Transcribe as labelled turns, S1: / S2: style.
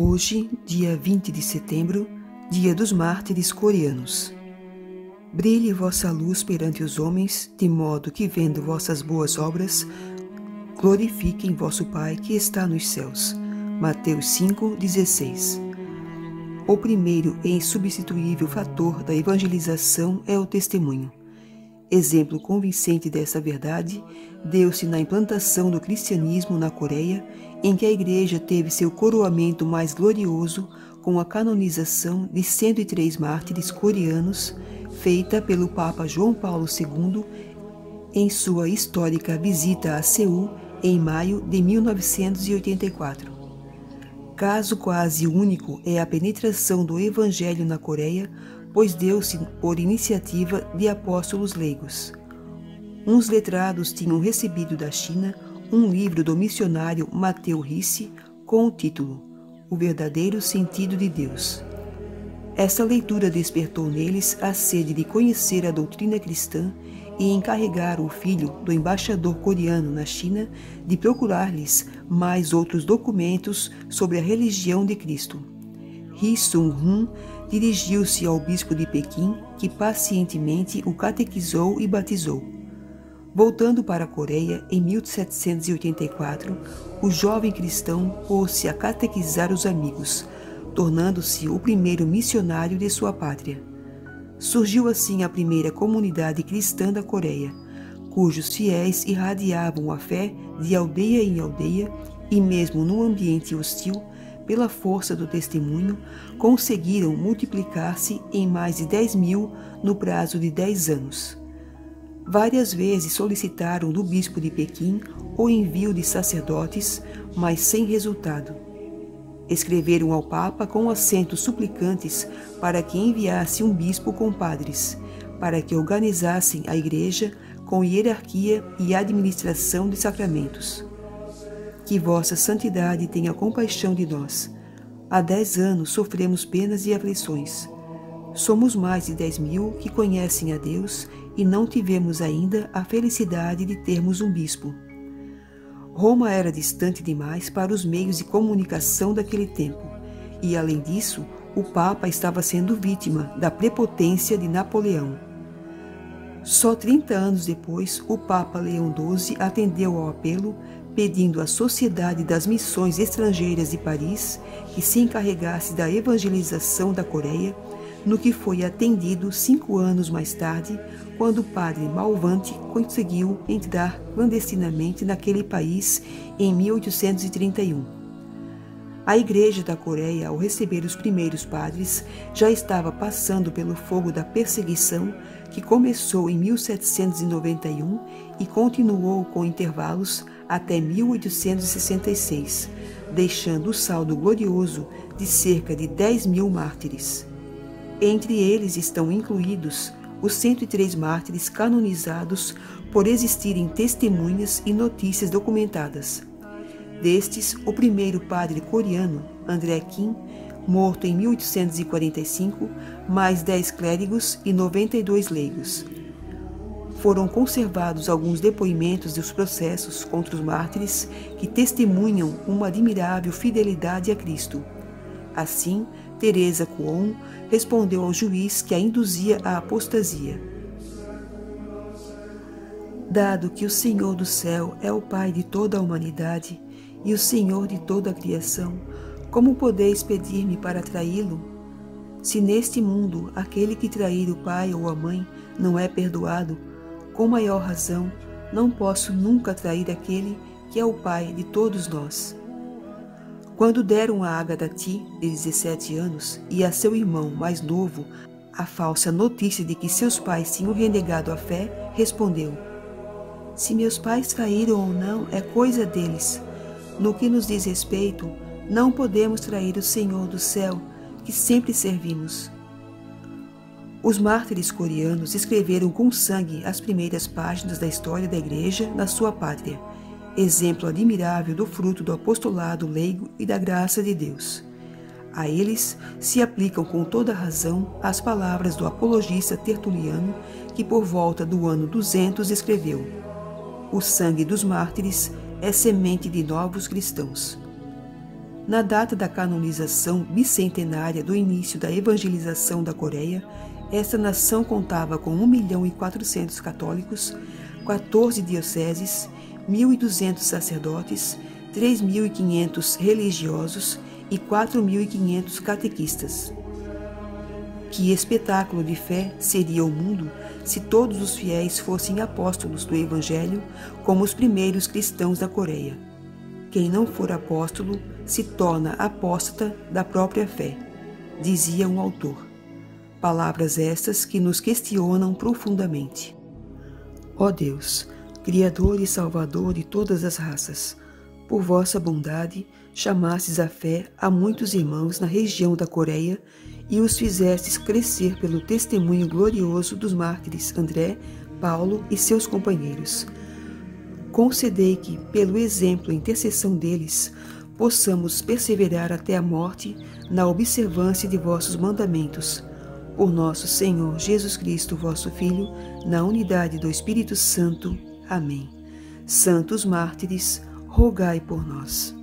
S1: Hoje, dia 20 de setembro, dia dos mártires coreanos. Brilhe vossa luz perante os homens, de modo que, vendo vossas boas obras, glorifiquem vosso Pai que está nos céus. Mateus 5,16. O primeiro e insubstituível fator da evangelização é o testemunho. Exemplo convincente dessa verdade deu-se na implantação do cristianismo na Coreia, em que a Igreja teve seu coroamento mais glorioso com a canonização de 103 mártires coreanos, feita pelo Papa João Paulo II em sua histórica visita a Seul em maio de 1984. Caso quase único é a penetração do Evangelho na Coreia, pois deu-se por iniciativa de apóstolos leigos. Uns letrados tinham recebido da China um livro do missionário Matteo Ricci com o título O Verdadeiro Sentido de Deus. Essa leitura despertou neles a sede de conhecer a doutrina cristã e encarregaram o filho do embaixador coreano na China de procurar-lhes mais outros documentos sobre a religião de Cristo. Ri Sung-hun dirigiu-se ao bispo de Pequim, que pacientemente o catequizou e batizou. Voltando para a Coreia, em 1784, o jovem cristão pôs-se a catequizar os amigos, tornando-se o primeiro missionário de sua pátria. Surgiu assim a primeira comunidade cristã da Coreia, cujos fiéis irradiavam a fé de aldeia em aldeia e mesmo num ambiente hostil, pela força do testemunho, conseguiram multiplicar-se em mais de 10.000 no prazo de 10 anos. Várias vezes solicitaram do bispo de Pequim o envio de sacerdotes, mas sem resultado. Escreveram ao Papa com acentos suplicantes para que enviasse um bispo com padres, para que organizassem a Igreja com hierarquia e administração de sacramentos. Que vossa santidade tenha compaixão de nós. Há 10 anos sofremos penas e aflições. Somos mais de 10.000 que conhecem a Deus e não tivemos ainda a felicidade de termos um bispo. Roma era distante demais para os meios de comunicação daquele tempo, e além disso, o Papa estava sendo vítima da prepotência de Napoleão. Só 30 anos depois, o Papa Leão XII atendeu ao apelo, pedindo à Sociedade das Missões Estrangeiras de Paris que se encarregasse da evangelização da Coreia, no que foi atendido 5 anos mais tarde, quando o padre Malvante conseguiu entrar clandestinamente naquele país em 1831. A Igreja da Coreia, ao receber os primeiros padres, já estava passando pelo fogo da perseguição que começou em 1791 e continuou com intervalos até 1866, deixando o saldo glorioso de cerca de 10.000 mártires. Entre eles estão incluídos os 103 mártires canonizados por existirem testemunhas e notícias documentadas. Destes, o primeiro padre coreano, André Kim, morto em 1845, mais 10 clérigos e 92 leigos. Foram conservados alguns depoimentos dos processos contra os mártires que testemunham uma admirável fidelidade a Cristo. Assim, Teresa Kuon respondeu ao juiz que a induzia à apostasia. Dado que o Senhor do céu é o Pai de toda a humanidade e o Senhor de toda a criação, como podeis pedir-me para traí-lo? Se neste mundo aquele que trair o pai ou a mãe não é perdoado, com maior razão não posso nunca trair aquele que é o Pai de todos nós. Quando deram a Agatha-ti, de 17 anos, e a seu irmão mais novo a falsa notícia de que seus pais tinham renegado a fé, respondeu: Se meus pais traíram ou não é coisa deles. No que nos diz respeito, não podemos trair o Senhor do céu, que sempre servimos. Os mártires coreanos escreveram com sangue as primeiras páginas da história da Igreja na sua pátria, exemplo admirável do fruto do apostolado leigo e da graça de Deus. A eles se aplicam com toda razão as palavras do apologista Tertuliano, que por volta do ano 200 escreveu: O sangue dos mártires é semente de novos cristãos. Na data da canonização bicentenária do início da evangelização da Coreia, esta nação contava com 1.400.000 católicos, 14 dioceses, 1.200 sacerdotes, 3.500 religiosos e 4.500 catequistas. Que espetáculo de fé seria o mundo se todos os fiéis fossem apóstolos do Evangelho, como os primeiros cristãos da Coreia. Quem não for apóstolo se torna apóstata da própria fé, dizia um autor. Palavras estas que nos questionam profundamente. Ó Deus, Criador e Salvador de todas as raças, por vossa bondade, chamastes à fé a muitos irmãos na região da Coreia e os fizestes crescer pelo testemunho glorioso dos mártires André, Paulo e seus companheiros. Concedei que, pelo exemplo e intercessão deles, possamos perseverar até a morte na observância de vossos mandamentos. Por nosso Senhor Jesus Cristo, vosso Filho, na unidade do Espírito Santo. Amém. Santos mártires, rogai por nós.